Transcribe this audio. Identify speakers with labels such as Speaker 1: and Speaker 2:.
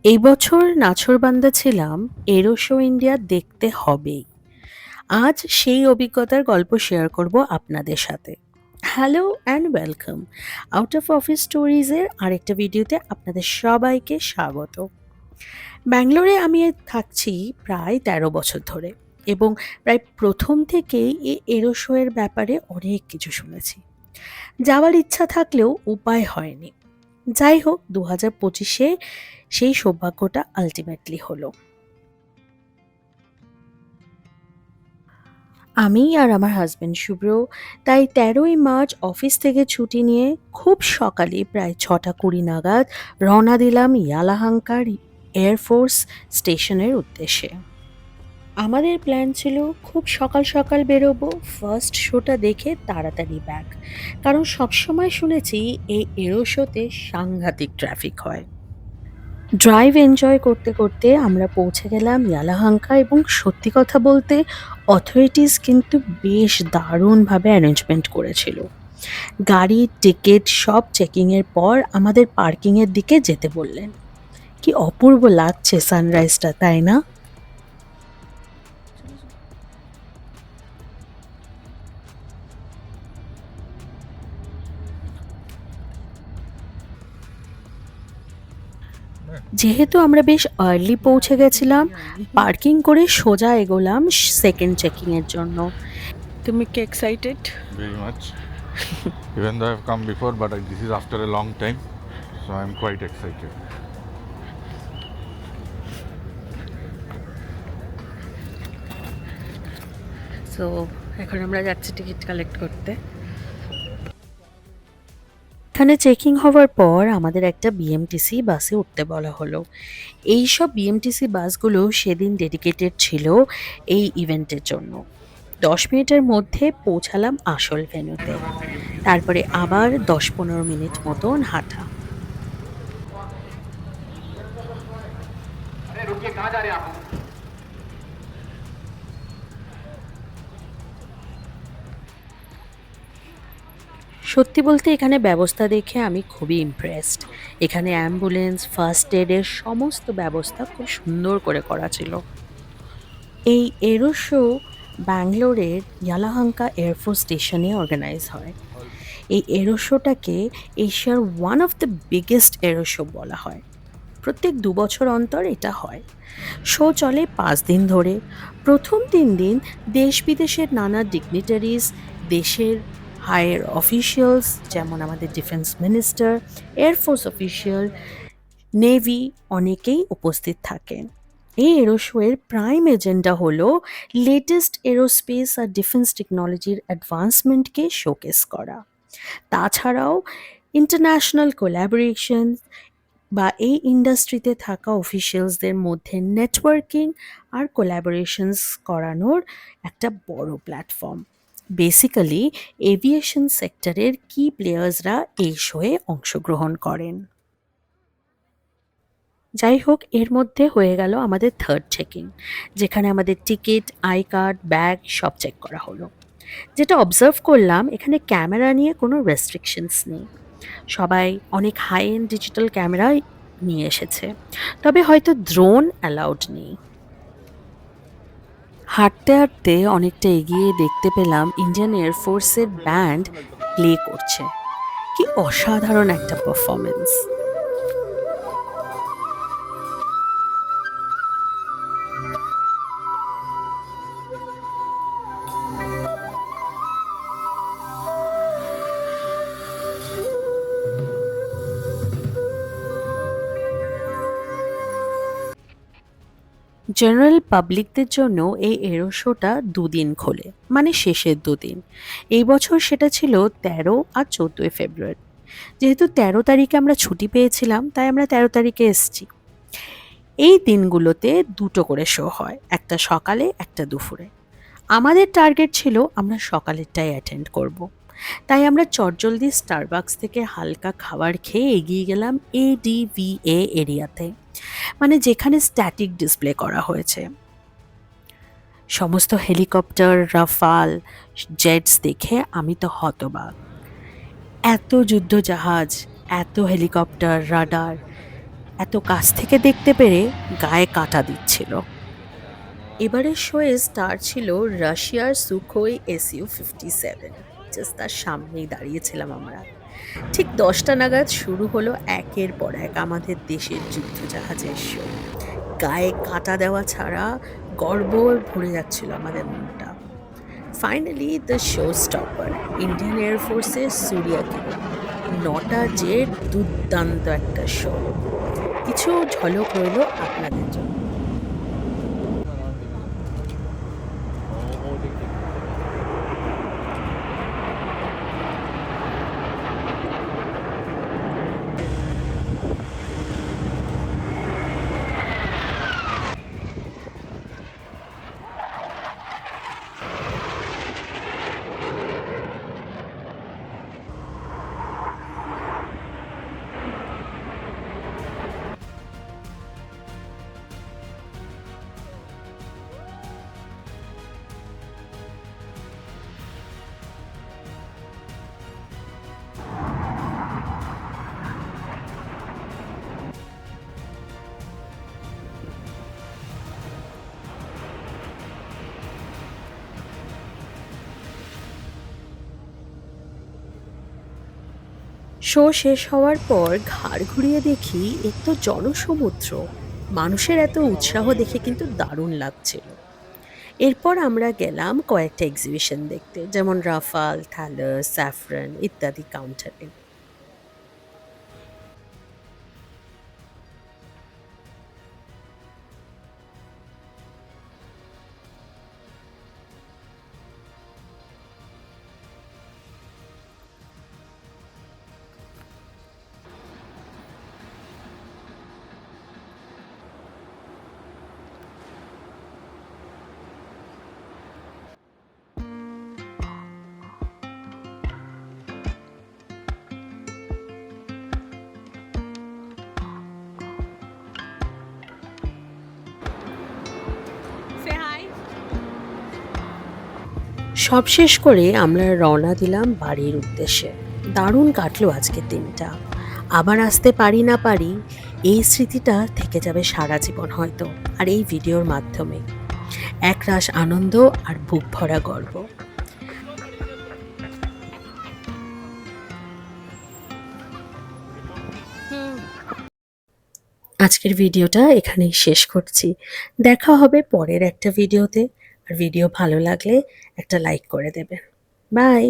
Speaker 1: এই বছর নাছোড়বান্দা ছিলাম এরো শো ইন্ডিয়া দেখতে হবেই। আজ সেই অভিজ্ঞতার গল্প শেয়ার করব আপনাদের সাথে। Hello and welcome out of office স্টোরিজের আরেকটা ভিডিওতে আপনাদের সবাইকে স্বাগত। ব্যাঙ্গালোরে আমি থাকছি প্রায় ১৩ বছর ধরে এবং প্রায় প্রথম থেকেই এই এরো শো এর ব্যাপারে অনেক কিছু শুনেছি। যাওয়ার ইচ্ছা থাকলেও উপায় হয়নি। যাই হোক ২০২৫-এ সেই সৌভাগ্যটা আল্টিমেটলি হলো। আমি আর আমার হাসব্যান্ড শুভ্র তাই ১৩ই মার্চ অফিস থেকে ছুটি নিয়ে খুব সকালে প্রায় ৬টা ২০ নাগাদ রওনা দিলাম ইয়ালাহাঙ্কার এয়ারফোর্স স্টেশনের উদ্দেশ্যে। আমাদের প্ল্যান ছিল খুব সকাল সকাল বেরোবো, ফার্স্ট শোটা দেখে তাড়াতাড়ি ব্যাক, কারণ সবসময় শুনেছি এই এরো শোতে সাংঘাতিক ট্রাফিক হয়। ড্রাইভ এনজয় করতে করতে আমরা পৌঁছে গেলাম ইয়ালাহাঙ্কা এবং সত্যি কথা বলতে অথরিটিস কিন্তু বেশ দারুণভাবে অ্যারেঞ্জমেন্ট করেছিল। গাড়ি টিকিট সব চেকিংয়ের পর আমাদের পার্কিংয়ের দিকে যেতে বললেন। কি অপূর্ব লাগছে সানরাইজটা, তাই না? যেহেতু আমরা বেশ আর্লি পৌঁছে গেছিলাম, পার্কিং করে সোজা এগোলাম সেকেন্ড চেকিংয়ের জন্য। তুমি কি excited?
Speaker 2: Very much. Even though I've come before, but this is after a long time, so I'm quite excited.
Speaker 1: So এখন আমরা যাচ্ছি টিকিট কালেক্ট করতে। এখানে চেকিং হওয়ার পর আমাদের একটা বিএমটিসি বাসে উঠতে বলা হলো। এই সব বিএমটিসি বাসগুলো সেদিন ডেডিকেটেড ছিল এই ইভেন্টের জন্য। ১০ মিনিটের মধ্যে পৌঁছালাম আসল ভেন্যুতে। তারপরে আবার ১০-১৫ মিনিট মতন হাঁটা। সত্যি বলতে এখানে ব্যবস্থা দেখে আমি খুবই ইমপ্রেসড। এখানে অ্যাম্বুলেন্স, ফার্স্ট এডের সমস্ত ব্যবস্থা খুব সুন্দর করে করা ছিল। এই এরো শো ব্যাঙ্গালোরের ইয়ালাহাঙ্কা এয়ারফোর্স স্টেশনে অর্গানাইজ হয়। এই এরো শোটাকে এশিয়ার one of the biggest arrow show বলা হয়। প্রত্যেক ২ বছর অন্তর এটা হয়। শো চলে ৫ দিন ধরে। প্রথম ৩ দিন দেশ বিদেশের নানা ডিগনিটারিজ, দেশের হায়ার অফিসিয়ালস যেমন আমাদের defence minister, air force official, navy অনেকেই উপস্থিত থাকেন। এই এরো শো এর প্রাইম এজেন্ডা হলো লেটেস্ট এরোস্পেস আর ডিফেন্স টেকনোলজির অ্যাডভান্সমেন্টকে শোকেস করা। তাছাড়াও ইন্টারন্যাশনাল কোলাবোরেশন বা এই ইন্ডাস্ট্রিতে থাকা অফিসিয়ালসদের মধ্যে নেটওয়ার্কিং আর কোলাবোরেশনস করানোর একটা বড় প্ল্যাটফর্ম। বেসিক্যালি এভিয়েশন সেক্টরের কি প্লেয়ার্সরা এই শোয়ে অংশগ্রহণ করেন। যাই হোক, এর মধ্যে হয়ে গেল আমাদের থার্ড চেকিং, যেখানে আমাদের টিকিট, আই কার্ড, ব্যাগ সব চেক করা হলো। যেটা অবজার্ভ করলাম, এখানে ক্যামেরা নিয়ে কোনো রেস্ট্রিকশনস নেই। সবাই অনেক হাই এন্ড ডিজিটাল ক্যামেরা নিয়ে এসেছে, তবে হয়তো ড্রোন অ্যালাউড নেই। হাঁটতে হাঁটতে অনেকটা এগিয়ে দেখতে পেলাম ইন্ডিয়ান এয়ারফোর্সের ব্যান্ড প্লে করছে। কি অসাধারণ একটা পারফরমেন্স! জেনারেল পাবলিকদের জন্য এই এরো শোটা ২ দিন খোলে, মানে শেষের ২ দিন। এই বছর সেটা ছিল ১৩ আর ১৪ই ফেব্রুয়ারি। যেহেতু ১৩ তারিখে আমরা ছুটি পেয়েছিলাম, তাই আমরা ১৩ তারিখে এসেছি। এই দিনগুলোতে ২টো করে শো হয়, একটা সকালে একটা দুপুরে। আমাদের টার্গেট ছিল আমরা সকালেরটাই অ্যাটেন্ড করব। তাই আমরা চটজলদি স্টারবাকস থেকে হালকা খাবার খেয়ে এগিয়ে গেলাম এডিভিএ এরিয়াতে, মানে যেখানে স্ট্যাটিক ডিসপ্লে করা হয়েছে। সমস্ত হেলিকপ্টার, রাফাল, জেটস দেখে আমি তো হতবাক। এত যুদ্ধজাহাজ, এত হেলিকপ্টার, রাডার, এত কাছ থেকে দেখতে পেরে গায়ে কাঁটা দিচ্ছিল। এবারের শোয়ে স্টার ছিল রাশিয়ার সুখোই SU-57। জাস্ট তার সামনেই দাঁড়িয়েছিলাম আমরা। ঠিক 10টা নাগাদ শুরু হলো একের পর এক আমাদের দেশের যুদ্ধজাহাজের শো। গায়ে কাঁটা দেওয়া ছাড়া গর্ব ভরে যাচ্ছিল আমাদের মনটা। Finally the show stopper, Indian এয়ারফোর্সের সুরিয়া কিরণ। 9টা জেট, দুর্দান্ত একটা শো। কিছু ঝলক রইল আপনাদের জন্য। শো শেষ হওয়ার পর ঘাড় ঘুরিয়ে দেখি এ তো জনসমুদ্র। মানুষের এত উৎসাহ দেখে কিন্তু দারুণ লাগছিল। এরপর আমরা গেলাম কয়েকটা এক্সিবিশন দেখতে, যেমন রাফাল, থ্যালাস, স্যাফরন ইত্যাদি কাউন্টারে। সব শেষ করে আমরা রওনা দিলাম বাড়ির উদ্দেশ্যে। দারুণ কাটলো আজকের দিনটা। আবার আসতে পারি না পারি, এই স্মৃতিটা থেকে যাবে সারা জীবন হয়তো, আর এই ভিডিওর মাধ্যমে একরাশ আনন্দ আর বুক ভরা গর্ব। আজকের ভিডিওটা এখানেই শেষ করছি। দেখা হবে পরের একটা ভিডিওতে। আর ভিডিও ভালো লাগলে একটা লাইক করে দেবেন। বাই।